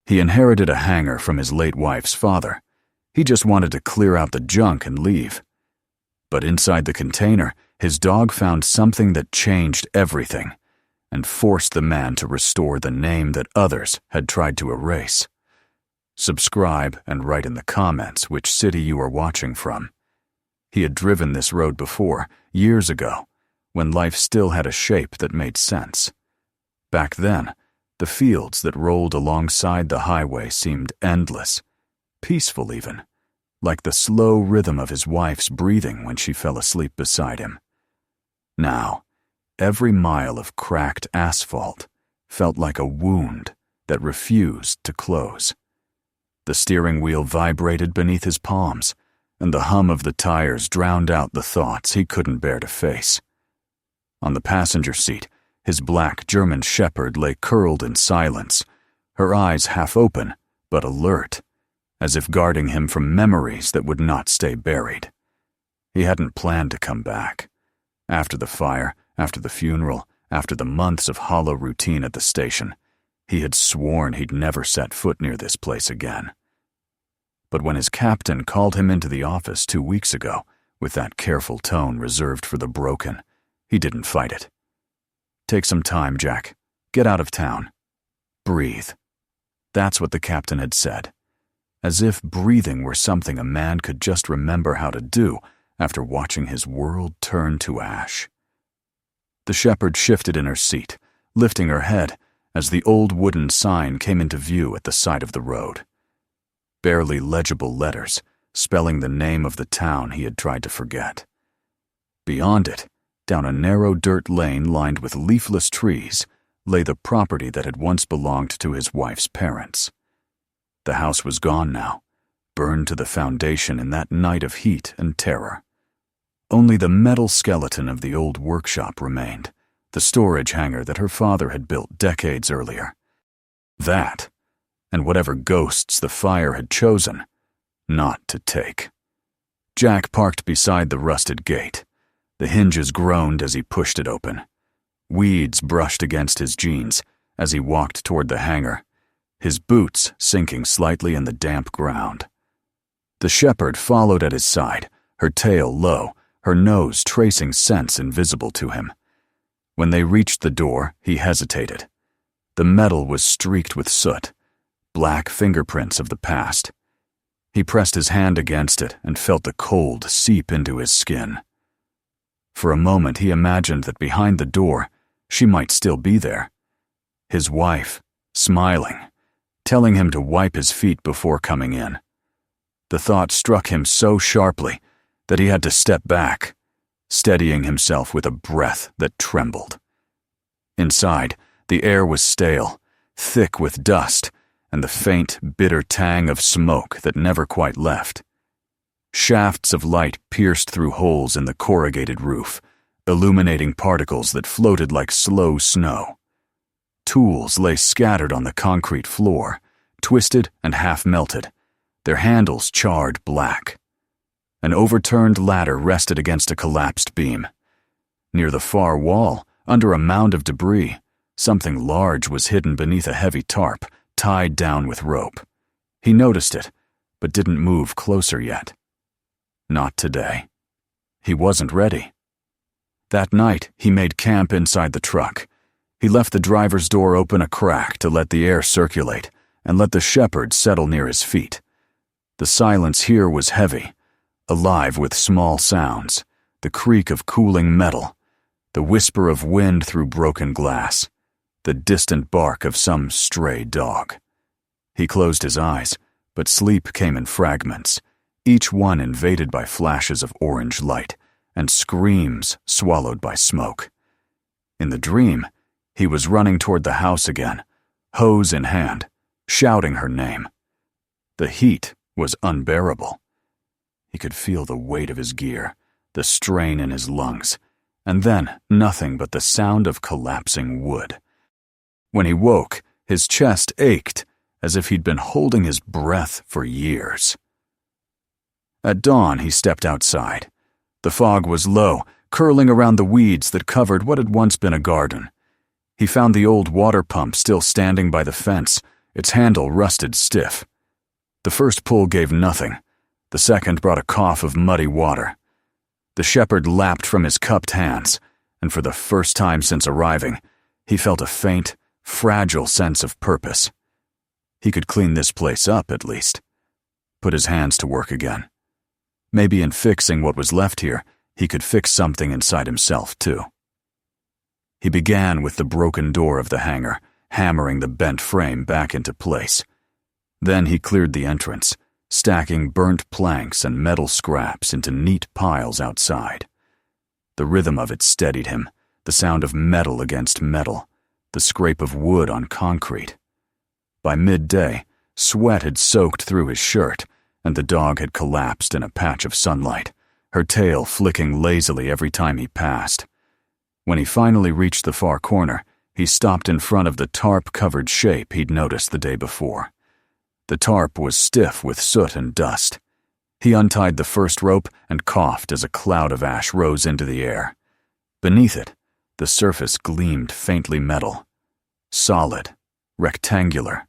He inherited a hangar from his late wife's father. He just wanted to clear out the junk and leave. But inside the container, his dog found something that changed everything and forced the man to restore the name that others had tried to erase. Subscribe and write in the comments which city you are watching from. He had driven this road before, years ago, when life still had a shape that made sense. Back then, the fields that rolled alongside the highway seemed endless, peaceful even, like the slow rhythm of his wife's breathing when she fell asleep beside him. Now, every mile of cracked asphalt felt like a wound that refused to close. The steering wheel vibrated beneath his palms, and the hum of the tires drowned out the thoughts he couldn't bear to face. On the passenger seat, his black German shepherd lay curled in silence, her eyes half open but alert, as if guarding him from memories that would not stay buried. He hadn't planned to come back. After the fire, after the funeral, after the months of hollow routine at the station, he had sworn he'd never set foot near this place again. But when his captain called him into the office 2 weeks ago, with that careful tone reserved for the broken, he didn't fight it. "Take some time, Jack. Get out of town. Breathe." That's what the captain had said, as if breathing were something a man could just remember how to do after watching his world turn to ash. The shepherd shifted in her seat, lifting her head as the old wooden sign came into view at the side of the road. Barely legible letters, spelling the name of the town he had tried to forget. Beyond it, down a narrow dirt lane lined with leafless trees, lay the property that had once belonged to his wife's parents. The house was gone now, burned to the foundation in that night of heat and terror. Only the metal skeleton of the old workshop remained, the storage hangar that her father had built decades earlier. That, and whatever ghosts the fire had chosen not to take. Jack parked beside the rusted gate. The hinges groaned as he pushed it open. Weeds brushed against his jeans as he walked toward the hangar, his boots sinking slightly in the damp ground. The shepherd followed at his side, her tail low, her nose tracing scents invisible to him. When they reached the door, he hesitated. The metal was streaked with soot, black fingerprints of the past. He pressed his hand against it and felt the cold seep into his skin. For a moment he imagined that behind the door, she might still be there. His wife, smiling, telling him to wipe his feet before coming in. The thought struck him so sharply that he had to step back, steadying himself with a breath that trembled. Inside, the air was stale, thick with dust, and the faint, bitter tang of smoke that never quite left. Shafts of light pierced through holes in the corrugated roof, illuminating particles that floated like slow snow. Tools lay scattered on the concrete floor, twisted and half-melted, their handles charred black. An overturned ladder rested against a collapsed beam. Near the far wall, under a mound of debris, something large was hidden beneath a heavy tarp, tied down with rope. He noticed it, but didn't move closer yet. Not today. He wasn't ready. That night, he made camp inside the truck. He left the driver's door open a crack to let the air circulate and let the shepherd settle near his feet. The silence here was heavy, alive with small sounds, the creak of cooling metal, the whisper of wind through broken glass, the distant bark of some stray dog. He closed his eyes, but sleep came in fragments, each one invaded by flashes of orange light and screams swallowed by smoke. In the dream, he was running toward the house again, hose in hand, shouting her name. The heat was unbearable. He could feel the weight of his gear, the strain in his lungs, and then nothing but the sound of collapsing wood. When he woke, his chest ached as if he'd been holding his breath for years. At dawn, he stepped outside. The fog was low, curling around the weeds that covered what had once been a garden. He found the old water pump still standing by the fence, its handle rusted stiff. The first pull gave nothing. The second brought a cough of muddy water. The shepherd lapped from his cupped hands, and for the first time since arriving, he felt a faint, fragile sense of purpose. He could clean this place up, at least. Put his hands to work again. Maybe in fixing what was left here, he could fix something inside himself, too. He began with the broken door of the hangar, hammering the bent frame back into place. Then he cleared the entrance, stacking burnt planks and metal scraps into neat piles outside. The rhythm of it steadied him, the sound of metal against metal, the scrape of wood on concrete. By midday, sweat had soaked through his shirt, and the dog had collapsed in a patch of sunlight, her tail flicking lazily every time he passed. When he finally reached the far corner, he stopped in front of the tarp-covered shape he'd noticed the day before. The tarp was stiff with soot and dust. He untied the first rope and coughed as a cloud of ash rose into the air. Beneath it, the surface gleamed faintly metal. Solid, rectangular.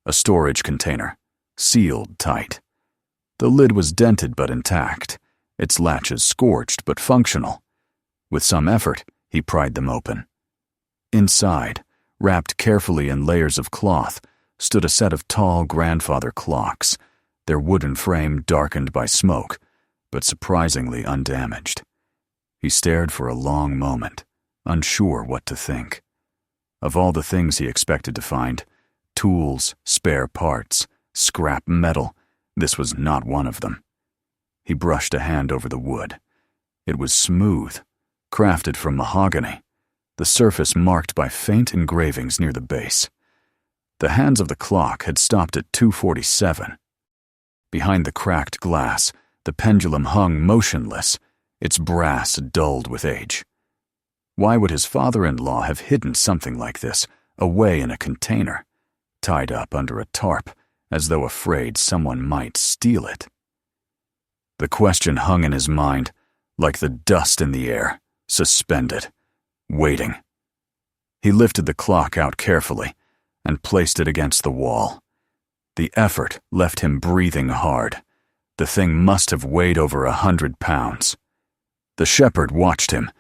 A storage container, sealed tight. The lid was dented but intact, its latches scorched but functional. With some effort, he pried them open. Inside, wrapped carefully in layers of cloth, stood a set of tall grandfather clocks, their wooden frame darkened by smoke, but surprisingly undamaged. He stared for a long moment, unsure what to think. Of all the things he expected to find, tools, spare parts, scrap metal, this was not one of them. He brushed a hand over the wood. It was smooth, crafted from mahogany, the surface marked by faint engravings near the base. The hands of the clock had stopped at 2:47. Behind the cracked glass, the pendulum hung motionless, its brass dulled with age. Why would his father-in-law have hidden something like this away in a container, tied up under a tarp, as though afraid someone might steal it? The question hung in his mind, like the dust in the air, suspended, waiting. He lifted the clock out carefully and placed it against the wall. The effort left him breathing hard. The thing must have weighed over 100 pounds. The shepherd watched him,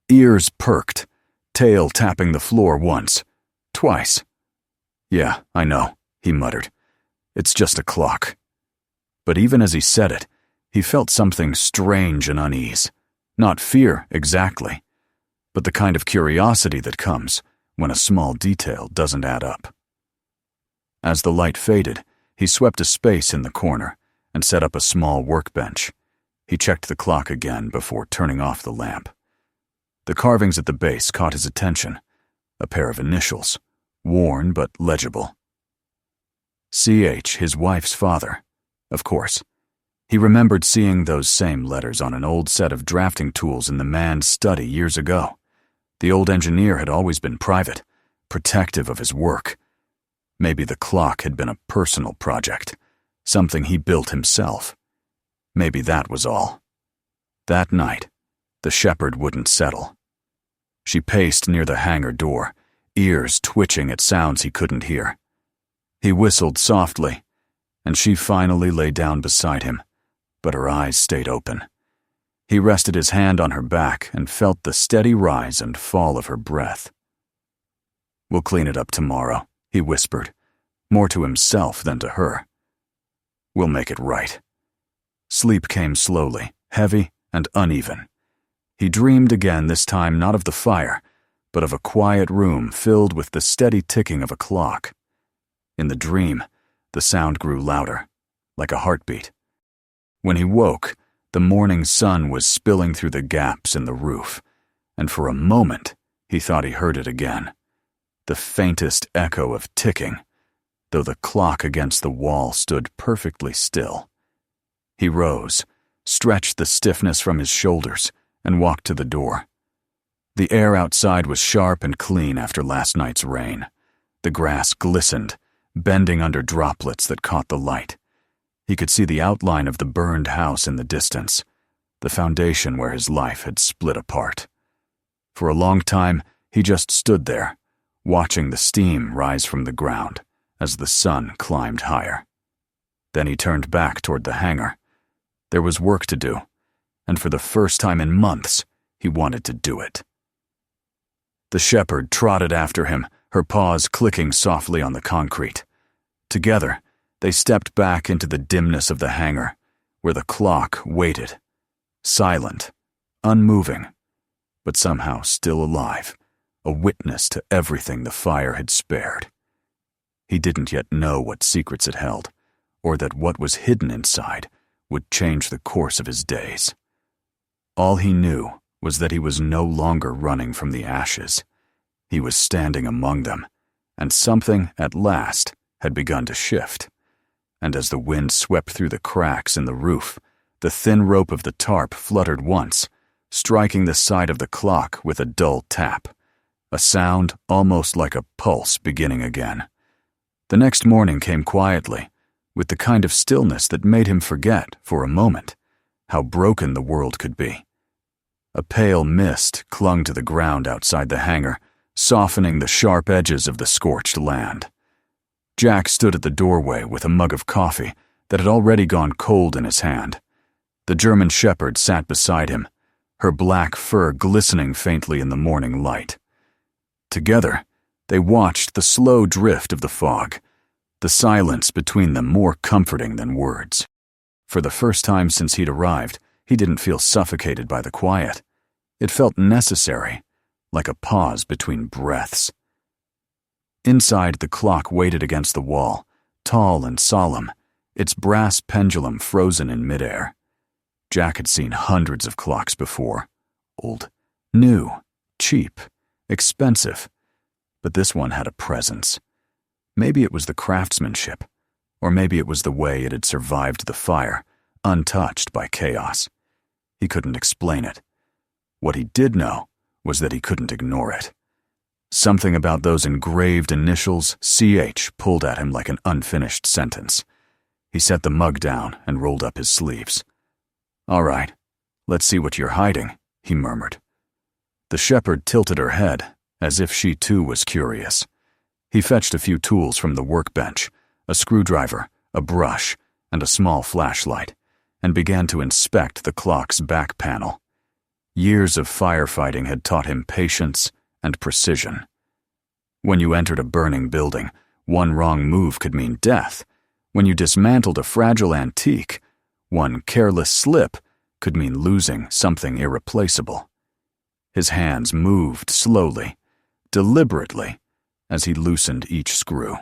ears perked, tail tapping the floor once, twice. "Yeah, I know," he muttered. "It's just a clock." But even as he said it, he felt something strange and unease. Not fear, exactly, but the kind of curiosity that comes when a small detail doesn't add up. As the light faded, he swept a space in the corner and set up a small workbench. He checked the clock again before turning off the lamp. The carvings at the base caught his attention, a pair of initials, worn but legible. C.H., his wife's father. Of course. He remembered seeing those same letters on an old set of drafting tools in the man's study years ago. The old engineer had always been private, protective of his work. Maybe the clock had been a personal project, something he built himself. Maybe that was all. That night, the shepherd wouldn't settle. She paced near the hangar door, ears twitching at sounds he couldn't hear. He whistled softly, and she finally lay down beside him, but her eyes stayed open. He rested his hand on her back and felt the steady rise and fall of her breath. "We'll clean it up tomorrow," he whispered, more to himself than to her. "We'll make it right." Sleep came slowly, heavy and uneven. He dreamed again, this time not of the fire, but of a quiet room filled with the steady ticking of a clock. In the dream, the sound grew louder, like a heartbeat. When he woke, the morning sun was spilling through the gaps in the roof, and for a moment he thought he heard it again. The faintest echo of ticking, though the clock against the wall stood perfectly still. He rose, stretched the stiffness from his shoulders, and walked to the door. The air outside was sharp and clean after last night's rain. The grass glistened, bending under droplets that caught the light. He could see the outline of the burned house in the distance, the foundation where his life had split apart. For a long time, he just stood there, watching the steam rise from the ground as the sun climbed higher. Then he turned back toward the hangar. There was work to do, and for the first time in months, he wanted to do it. The shepherd trotted after him, her paws clicking softly on the concrete. Together, they stepped back into the dimness of the hangar, where the clock waited, silent, unmoving, but somehow still alive, a witness to everything the fire had spared. He didn't yet know what secrets it held, or that what was hidden inside would change the course of his days. All he knew was that he was no longer running from the ashes. He was standing among them, and something, at last, had begun to shift. And as the wind swept through the cracks in the roof, the thin rope of the tarp fluttered once, striking the side of the clock with a dull tap, a sound almost like a pulse beginning again. The next morning came quietly, with the kind of stillness that made him forget, for a moment, how broken the world could be. A pale mist clung to the ground outside the hangar, softening the sharp edges of the scorched land. Jack stood at the doorway with a mug of coffee that had already gone cold in his hand. The German shepherd sat beside him, her black fur glistening faintly in the morning light. Together, they watched the slow drift of the fog, the silence between them more comforting than words. For the first time since he'd arrived, he didn't feel suffocated by the quiet. It felt necessary, like a pause between breaths. Inside, the clock waited against the wall, tall and solemn, its brass pendulum frozen in midair. Jack had seen hundreds of clocks before. Old, new, cheap, expensive. But this one had a presence. Maybe it was the craftsmanship, or maybe it was the way it had survived the fire, untouched by chaos. He couldn't explain it. What he did know was that he couldn't ignore it. Something about those engraved initials, CH, pulled at him like an unfinished sentence. He set the mug down and rolled up his sleeves. "All right, let's see what you're hiding," he murmured. The shepherd tilted her head, as if she too was curious. He fetched a few tools from the workbench, a screwdriver, a brush, and a small flashlight, and began to inspect the clock's back panel. Years of firefighting had taught him patience and precision. When you entered a burning building, one wrong move could mean death. When you dismantled a fragile antique, one careless slip could mean losing something irreplaceable. His hands moved slowly, deliberately, as he loosened each screw.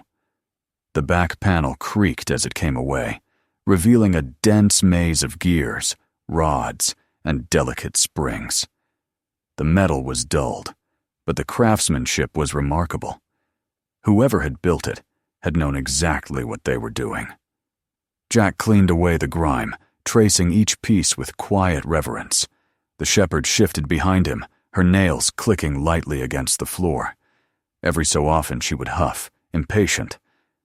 The back panel creaked as it came away, revealing a dense maze of gears, rods, and delicate springs. The metal was dulled, but the craftsmanship was remarkable. Whoever had built it had known exactly what they were doing. Jack cleaned away the grime, tracing each piece with quiet reverence. The shepherd shifted behind him, her nails clicking lightly against the floor. Every so often she would huff, impatient,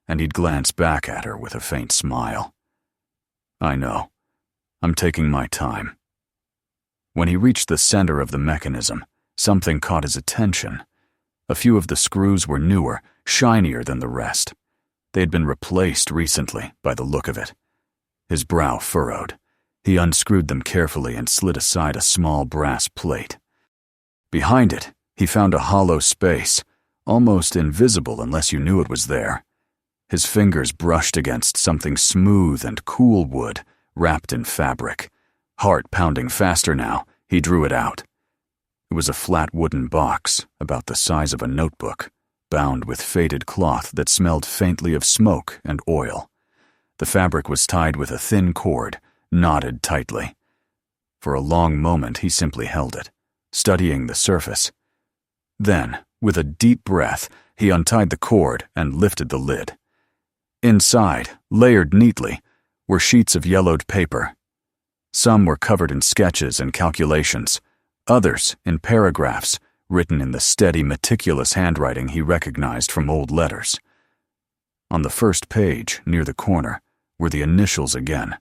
and he'd glance back at her with a faint smile. "I know. I'm taking my time." When he reached the center of the mechanism, something caught his attention. A few of the screws were newer, shinier than the rest. They had been replaced recently, by the look of it. His brow furrowed. He unscrewed them carefully and slid aside a small brass plate. Behind it, he found a hollow space, almost invisible unless you knew it was there. His fingers brushed against something smooth and cool wood, wrapped in fabric. Heart pounding faster now, he drew it out. It was a flat wooden box, about the size of a notebook, bound with faded cloth that smelled faintly of smoke and oil. The fabric was tied with a thin cord, knotted tightly. For a long moment he simply held it, studying the surface. Then, with a deep breath, he untied the cord and lifted the lid. Inside, layered neatly, were sheets of yellowed paper. Some were covered in sketches and calculations, others in paragraphs written in the steady, meticulous handwriting he recognized from old letters. On the first page, near the corner, were the initials again.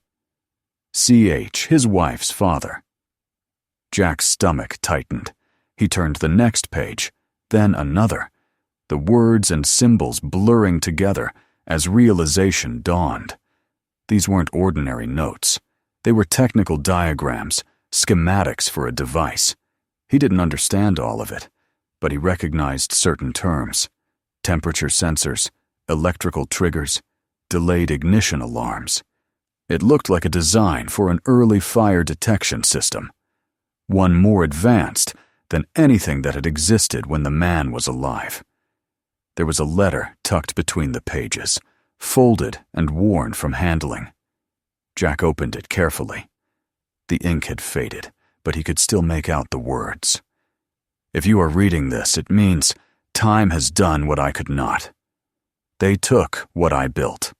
C.H., his wife's father. Jack's stomach tightened. He turned the next page, then another, the words and symbols blurring together As realization dawned, these weren't ordinary notes. They were technical diagrams, schematics for a device. He didn't understand all of it, but he recognized certain terms: temperature sensors, electrical triggers, delayed ignition alarms. It looked like a design for an early fire detection system, one more advanced than anything that had existed when the man was alive. There was a letter tucked between the pages, folded and worn from handling. Jack opened it carefully. The ink had faded, but he could still make out the words. If you are reading this, it means time has done what I could not. They took what I built.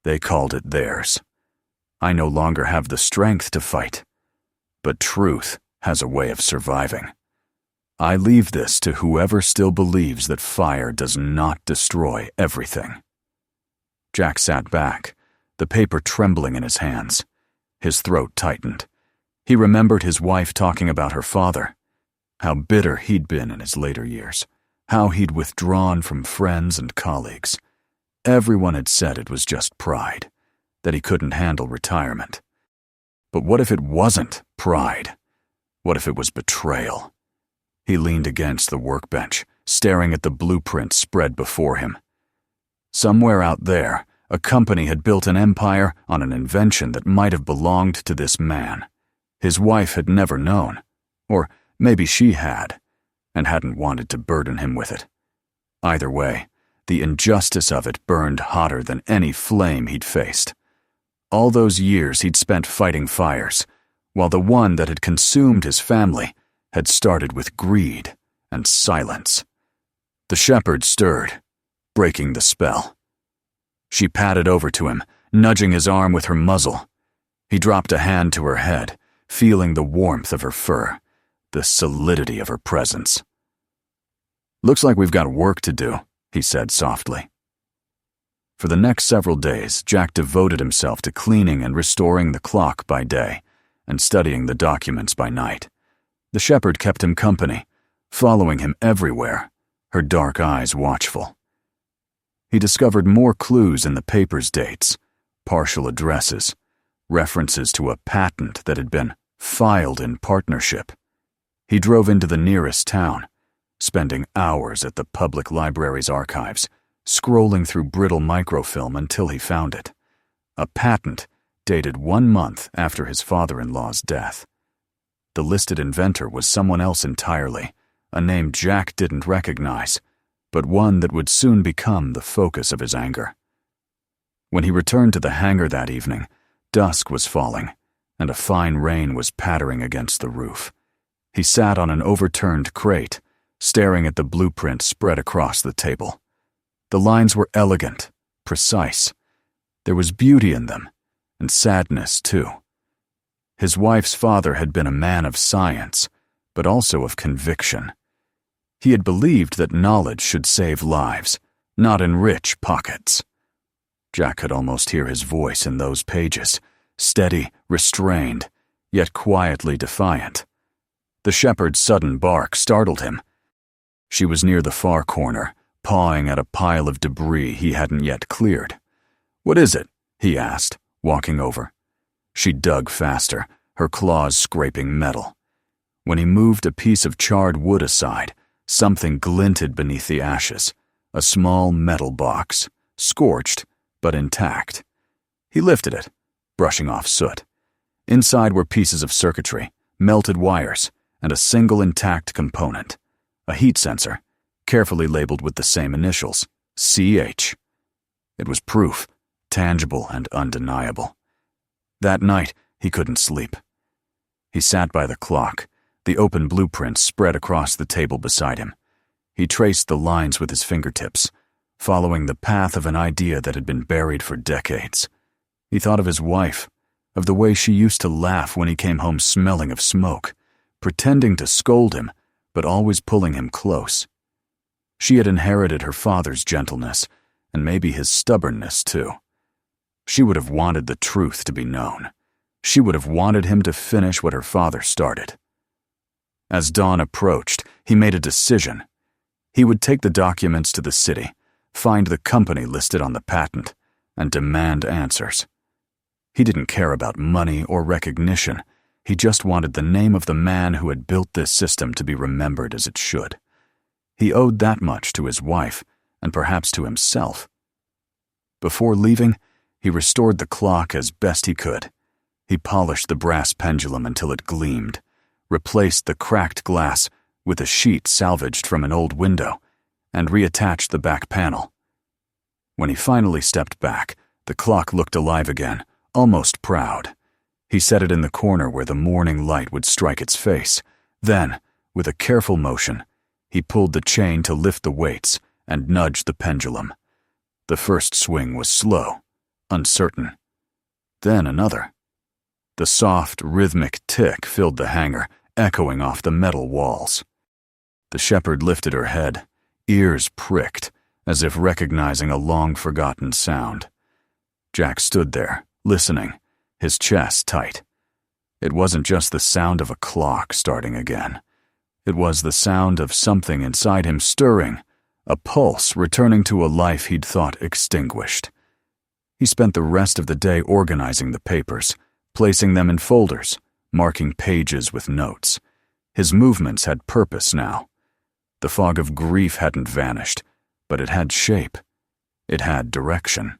They called it theirs. I no longer have the strength to fight, but truth has a way of surviving. I leave this to whoever still believes that fire does not destroy everything. Jack sat back, the paper trembling in his hands. His throat tightened. He remembered his wife talking about her father, how bitter he'd been in his later years, how he'd withdrawn from friends and colleagues. Everyone had said it was just pride, that he couldn't handle retirement. But what if it wasn't pride? What if it was betrayal? He leaned against the workbench, staring at the blueprint spread before him. Somewhere out there, a company had built an empire on an invention that might have belonged to this man. His wife had never known, or maybe she had, and hadn't wanted to burden him with it. Either way, the injustice of it burned hotter than any flame he'd faced. All those years he'd spent fighting fires, while the one that had consumed his family had started with greed and silence. The shepherd stirred, breaking the spell. She padded over to him, nudging his arm with her muzzle. He dropped a hand to her head, feeling the warmth of her fur, the solidity of her presence. "Looks like we've got work to do," he said softly. For the next several days, Jack devoted himself to cleaning and restoring the clock by day and studying the documents by night. The shepherd kept him company, following him everywhere, her dark eyes watchful. He discovered more clues in the paper's dates, partial addresses, references to a patent that had been filed in partnership. He drove into the nearest town, spending hours at the public library's archives, scrolling through brittle microfilm until he found it. A patent dated 1 month after his father-in-law's death. The listed inventor was someone else entirely, a name Jack didn't recognize, but one that would soon become the focus of his anger. When he returned to the hangar that evening, dusk was falling, and a fine rain was pattering against the roof. He sat on an overturned crate, staring at the blueprint spread across the table. The lines were elegant, precise. There was beauty in them, and sadness too. His wife's father had been a man of science, but also of conviction. He had believed that knowledge should save lives, not enrich pockets. Jack could almost hear his voice in those pages, steady, restrained, yet quietly defiant. The shepherd's sudden bark startled him. She was near the far corner, pawing at a pile of debris he hadn't yet cleared. "What is it?" he asked, walking over. She dug faster, her claws scraping metal. When he moved a piece of charred wood aside, something glinted beneath the ashes, a small metal box, scorched but intact. He lifted it, brushing off soot. Inside were pieces of circuitry, melted wires, and a single intact component, a heat sensor, carefully labeled with the same initials, CH. It was proof, tangible and undeniable. That night, he couldn't sleep. He sat by the clock, the open blueprint spread across the table beside him. He traced the lines with his fingertips, following the path of an idea that had been buried for decades. He thought of his wife, of the way she used to laugh when he came home smelling of smoke, pretending to scold him, but always pulling him close. She had inherited her father's gentleness, and maybe his stubbornness too. She would have wanted the truth to be known. She would have wanted him to finish what her father started. As dawn approached, he made a decision. He would take the documents to the city, find the company listed on the patent, and demand answers. He didn't care about money or recognition. He just wanted the name of the man who had built this system to be remembered as it should. He owed that much to his wife, and perhaps to himself. Before leaving, he restored the clock as best he could. He polished the brass pendulum until it gleamed, replaced the cracked glass with a sheet salvaged from an old window, and reattached the back panel. When he finally stepped back, the clock looked alive again, almost proud. He set it in the corner where the morning light would strike its face. Then, with a careful motion, he pulled the chain to lift the weights and nudged the pendulum. The first swing was slow, uncertain. Then another. The soft, rhythmic tick filled the hangar, echoing off the metal walls. The shepherd lifted her head, ears pricked, as if recognizing a long-forgotten sound. Jack stood there, listening, his chest tight. It wasn't just the sound of a clock starting again. It was the sound of something inside him stirring, a pulse returning to a life he'd thought extinguished. He spent the rest of the day organizing the papers, placing them in folders, marking pages with notes. His movements had purpose now. The fog of grief hadn't vanished, but it had shape. It had direction.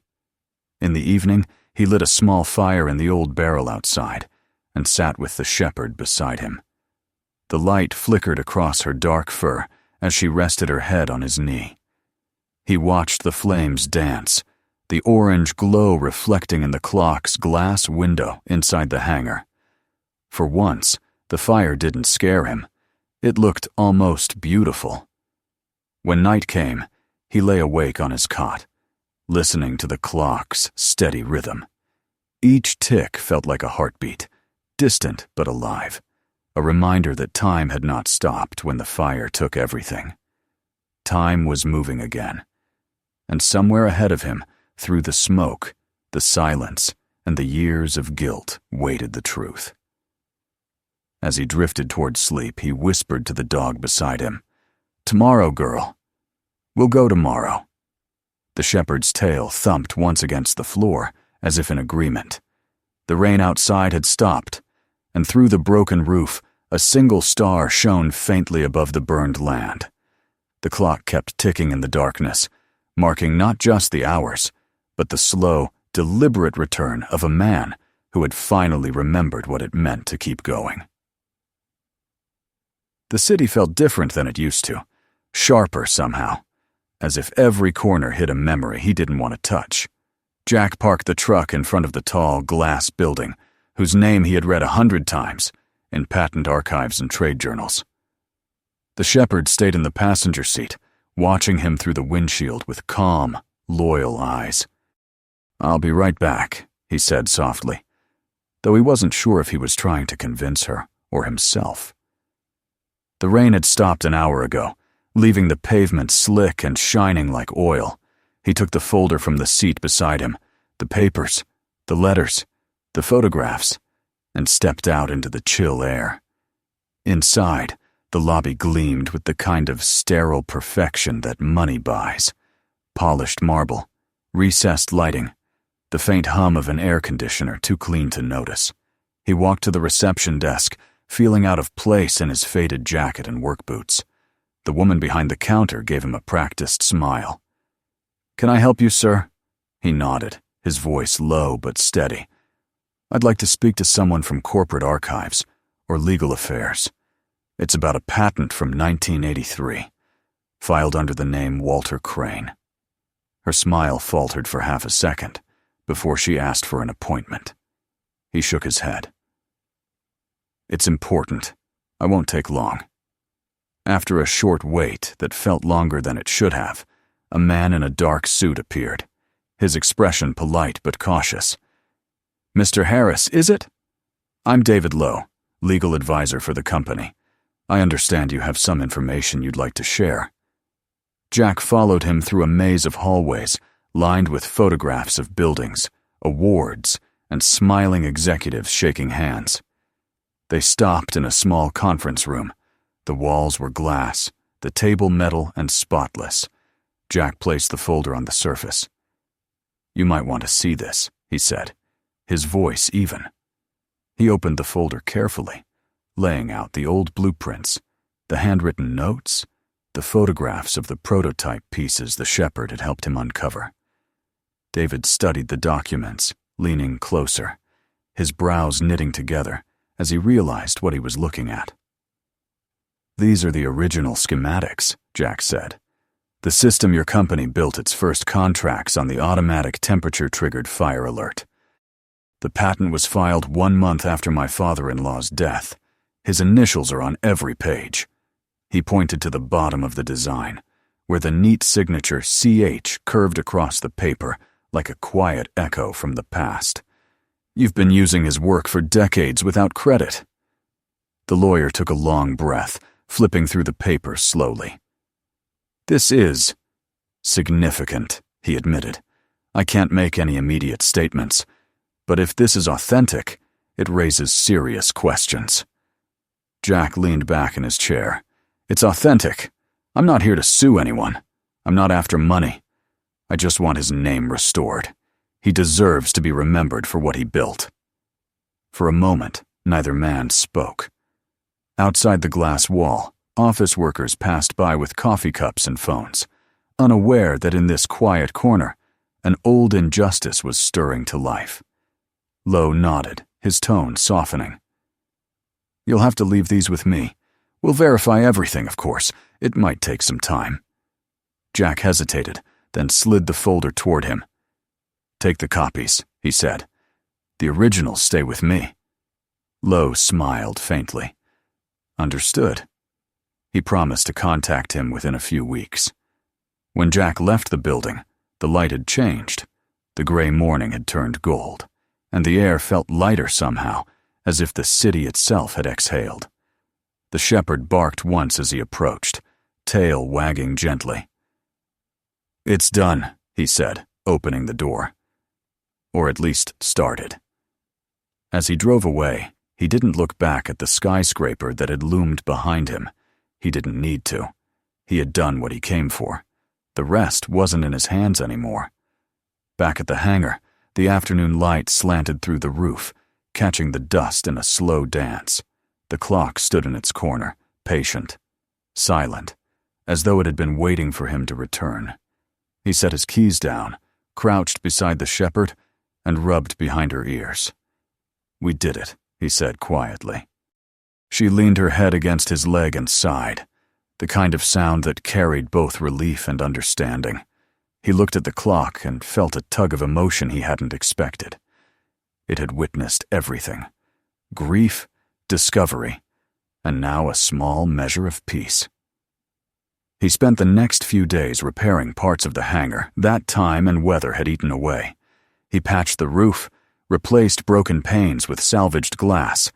In the evening, he lit a small fire in the old barrel outside and sat with the shepherd beside him. The light flickered across her dark fur as she rested her head on his knee. He watched the flames dance, the orange glow reflecting in the clock's glass window inside the hangar. For once, the fire didn't scare him. It looked almost beautiful. When night came, he lay awake on his cot, listening to the clock's steady rhythm. Each tick felt like a heartbeat, distant but alive, a reminder that time had not stopped when the fire took everything. Time was moving again, and somewhere ahead of him, through the smoke, the silence, and the years of guilt, waited the truth. As he drifted toward sleep, he whispered to the dog beside him, "Tomorrow, girl. We'll go tomorrow." The shepherd's tail thumped once against the floor, as if in agreement. The rain outside had stopped, and through the broken roof, a single star shone faintly above the burned land. The clock kept ticking in the darkness, marking not just the hours, but the slow, deliberate return of a man who had finally remembered what it meant to keep going. The city felt different than it used to, sharper somehow, as if every corner hid a memory he didn't want to touch. Jack parked the truck in front of the tall glass building, whose name he had read 100 times in patent archives and trade journals. The shepherd stayed in the passenger seat, watching him through the windshield with calm, loyal eyes. "I'll be right back," he said softly, though he wasn't sure if he was trying to convince her or himself. The rain had stopped an hour ago, leaving the pavement slick and shining like oil. He took the folder from the seat beside him, the papers, the letters, the photographs, and stepped out into the chill air. Inside, the lobby gleamed with the kind of sterile perfection that money buys. Polished marble, recessed lighting, the faint hum of an air conditioner too clean to notice. He walked to the reception desk, feeling out of place in his faded jacket and work boots. The woman behind the counter gave him a practiced smile. "Can I help you, sir?" He nodded, his voice low but steady. "I'd like to speak to someone from corporate archives or legal affairs. It's about a patent from 1983, filed under the name Walter Crane." Her smile faltered for half a second before she asked for an appointment. He shook his head. "It's important. I won't take long." After a short wait that felt longer than it should have, a man in a dark suit appeared, his expression polite but cautious. "Mr. Harris, is it? I'm David Lowe, legal advisor for the company. I understand you have some information you'd like to share." Jack followed him through a maze of hallways lined with photographs of buildings, awards, and smiling executives shaking hands. They stopped in a small conference room. The walls were glass, the table metal and spotless. Jack placed the folder on the surface. "You might want to see this," he said, his voice even. He opened the folder carefully, laying out the old blueprints, the handwritten notes, the photographs of the prototype pieces the shepherd had helped him uncover. David studied the documents, leaning closer, his brows knitting together as he realized what he was looking at. "These are the original schematics," Jack said. "The system your company built its first contracts on, the automatic temperature-triggered fire alert. The patent was filed 1 month after my father-in-law's death. His initials are on every page." He pointed to the bottom of the design, where the neat signature CH curved across the paper like a quiet echo from the past. "You've been using his work for decades without credit." The lawyer took a long breath, flipping through the paper slowly. "This is significant," he admitted. "I can't make any immediate statements, but if this is authentic, it raises serious questions." Jack leaned back in his chair. "It's authentic. I'm not here to sue anyone. I'm not after money. I just want his name restored. He deserves to be remembered for what he built." For a moment, neither man spoke. Outside the glass wall, office workers passed by with coffee cups and phones, unaware that in this quiet corner, an old injustice was stirring to life. Lowe nodded, his tone softening. "You'll have to leave these with me. We'll verify everything, of course. It might take some time." Jack hesitated, then slid the folder toward him. "Take the copies," he said. "The originals stay with me." Lowe smiled faintly. "Understood." He promised to contact him within a few weeks. When Jack left the building, the light had changed. The gray morning had turned gold, and the air felt lighter somehow, as if the city itself had exhaled. The shepherd barked once as he approached, tail wagging gently. "It's done," he said, opening the door. Or at least started. As he drove away, he didn't look back at the skyscraper that had loomed behind him. He didn't need to. He had done what he came for. The rest wasn't in his hands anymore. Back at the hangar, the afternoon light slanted through the roof, catching the dust in a slow dance. The clock stood in its corner, patient, silent, as though it had been waiting for him to return. He set his keys down, crouched beside the shepherd, and rubbed behind her ears. "We did it," he said quietly. She leaned her head against his leg and sighed, the kind of sound that carried both relief and understanding. He looked at the clock and felt a tug of emotion he hadn't expected. It had witnessed everything: grief, discovery, and now a small measure of peace. He spent the next few days repairing parts of the hangar that time and weather had eaten away. He patched the roof, replaced broken panes with salvaged glass,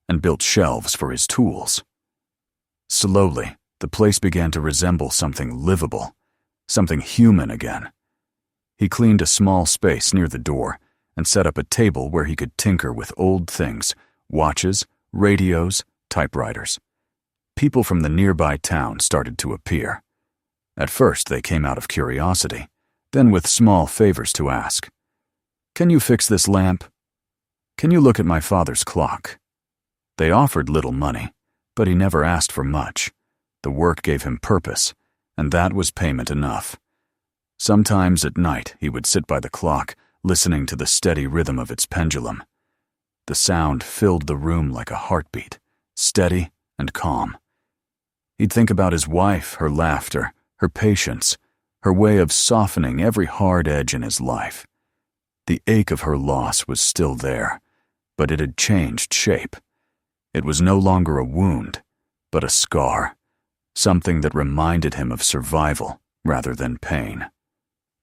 and built shelves for his tools. Slowly, the place began to resemble something livable, something human again. He cleaned a small space near the door and set up a table where he could tinker with old things: watches, radios, typewriters. People from the nearby town started to appear. At first they came out of curiosity, then with small favors to ask. "Can you fix this lamp? Can you look at my father's clock?" They offered little money, but he never asked for much. The work gave him purpose, and that was payment enough. Sometimes at night he would sit by the clock, listening to the steady rhythm of its pendulum. The sound filled the room like a heartbeat, steady and calm. He'd think about his wife, her laughter, her patience, her way of softening every hard edge in his life. The ache of her loss was still there, but it had changed shape. It was no longer a wound, but a scar, something that reminded him of survival rather than pain.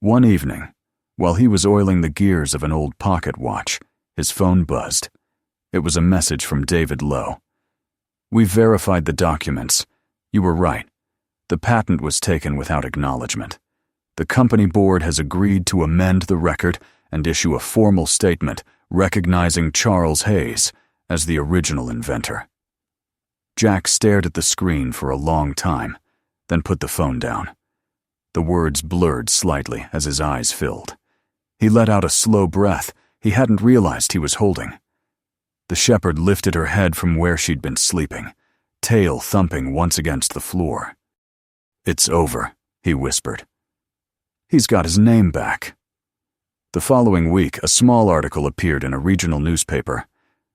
One evening, while he was oiling the gears of an old pocket watch, his phone buzzed. It was a message from David Lowe. "We've verified the documents. You were right. The patent was taken without acknowledgement. The company board has agreed to amend the record and issue a formal statement recognizing Charles Hayes as the original inventor." Jack stared at the screen for a long time, then put the phone down. The words blurred slightly as his eyes filled. He let out a slow breath he hadn't realized he was holding. The shepherd lifted her head from where she'd been sleeping, tail thumping once against the floor. "It's over," he whispered. "He's got his name back." The following week, a small article appeared in a regional newspaper.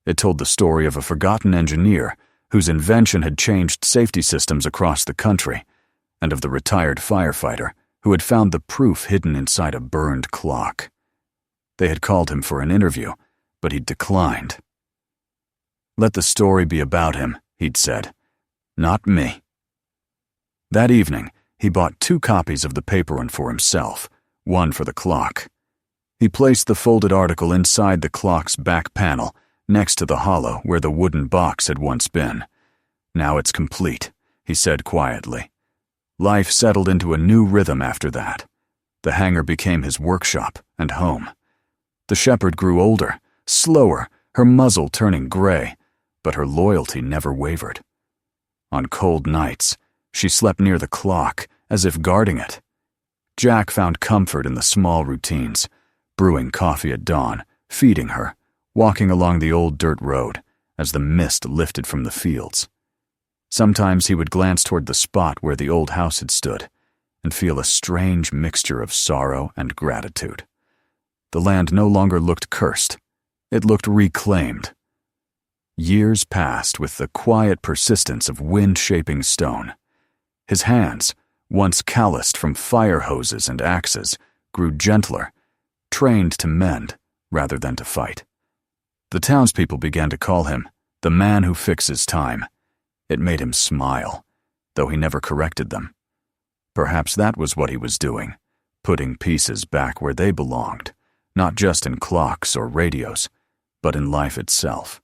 It told the story of a forgotten engineer whose invention had changed safety systems across the country, and of the retired firefighter who had found the proof hidden inside a burned clock. They had called him for an interview, but he'd declined. "Let the story be about him," he'd said. "Not me." That evening, he bought 2 copies of the paper one for himself, one for the clock. He placed the folded article inside the clock's back panel, next to the hollow where the wooden box had once been. "Now it's complete," he said quietly. Life settled into a new rhythm after that. The hangar became his workshop and home. The shepherd grew older, slower, her muzzle turning gray, but her loyalty never wavered. On cold nights, she slept near the clock, as if guarding it. Jack found comfort in the small routines, brewing coffee at dawn, feeding her, walking along the old dirt road as the mist lifted from the fields. Sometimes he would glance toward the spot where the old house had stood and feel a strange mixture of sorrow and gratitude. The land no longer looked cursed. It looked reclaimed. Years passed with the quiet persistence of wind-shaping stone. His hands, once calloused from fire hoses and axes, grew gentler, trained to mend rather than to fight. The townspeople began to call him the man who fixes time. It made him smile, though he never corrected them. Perhaps that was what he was doing, putting pieces back where they belonged, not just in clocks or radios, but in life itself.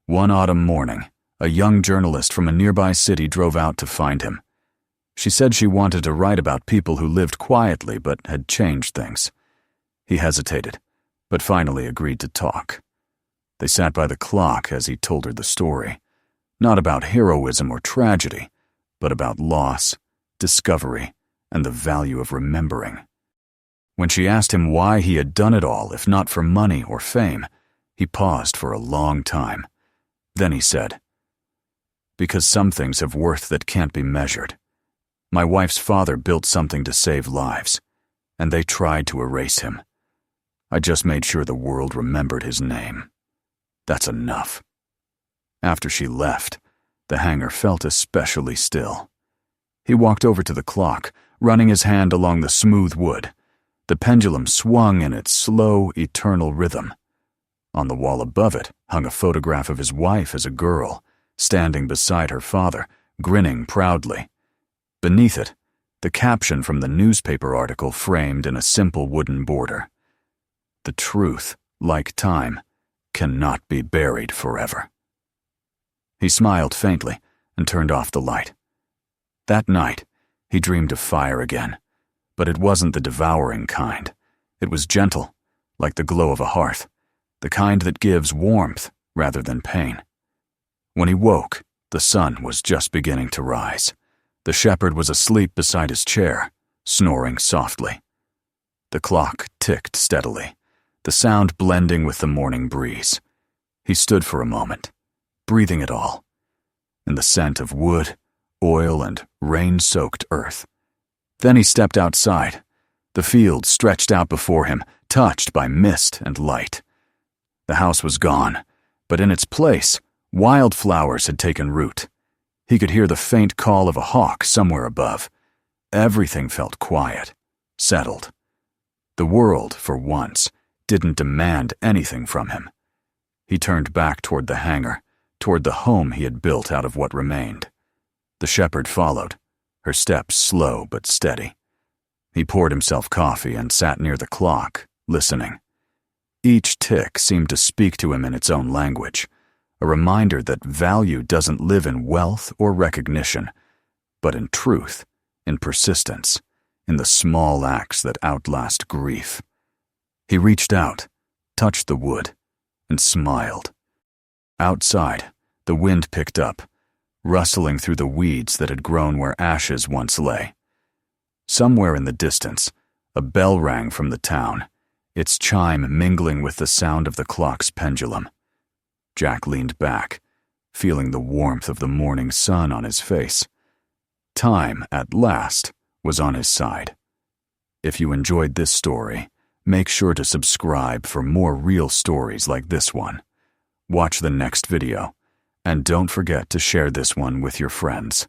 One autumn morning, a young journalist from a nearby city drove out to find him. She said she wanted to write about people who lived quietly but had changed things. He hesitated, but finally agreed to talk. They sat by the clock as he told her the story, not about heroism or tragedy, but about loss, discovery, and the value of remembering. When she asked him why he had done it all, if not for money or fame, he paused for a long time. Then he said, "Because some things have worth that can't be measured. My wife's father built something to save lives, and they tried to erase him. I just made sure the world remembered his name. That's enough." After she left, the hangar felt especially still. He walked over to the clock, running his hand along the smooth wood. The pendulum swung in its slow, eternal rhythm. On the wall above it hung a photograph of his wife as a girl, standing beside her father, grinning proudly. Beneath it, the caption from the newspaper article framed in a simple wooden border. "The truth, like time, cannot be buried forever." He smiled faintly and turned off the light. That night, he dreamed of fire again, but it wasn't the devouring kind. It was gentle, like the glow of a hearth, the kind that gives warmth rather than pain. When he woke, the sun was just beginning to rise. The shepherd was asleep beside his chair, snoring softly. The clock ticked steadily, the sound blending with the morning breeze. He stood for a moment, breathing it all, in the scent of wood, oil, and rain-soaked earth. Then he stepped outside. The field stretched out before him, touched by mist and light. The house was gone, but in its place, wildflowers had taken root. He could hear the faint call of a hawk somewhere above. Everything felt quiet, settled. The world, for once, didn't demand anything from him. He turned back toward the hangar, toward the home he had built out of what remained. The shepherd followed, her steps slow but steady. He poured himself coffee and sat near the clock, listening. Each tick seemed to speak to him in its own language, a reminder that value doesn't live in wealth or recognition, but in truth, in persistence, in the small acts that outlast grief. He reached out, touched the wood, and smiled. Outside, the wind picked up, rustling through the weeds that had grown where ashes once lay. Somewhere in the distance, a bell rang from the town, its chime mingling with the sound of the clock's pendulum. Jack leaned back, feeling the warmth of the morning sun on his face. Time, at last, was on his side. If you enjoyed this story, make sure to subscribe for more real stories like this one. Watch the next video, and don't forget to share this one with your friends.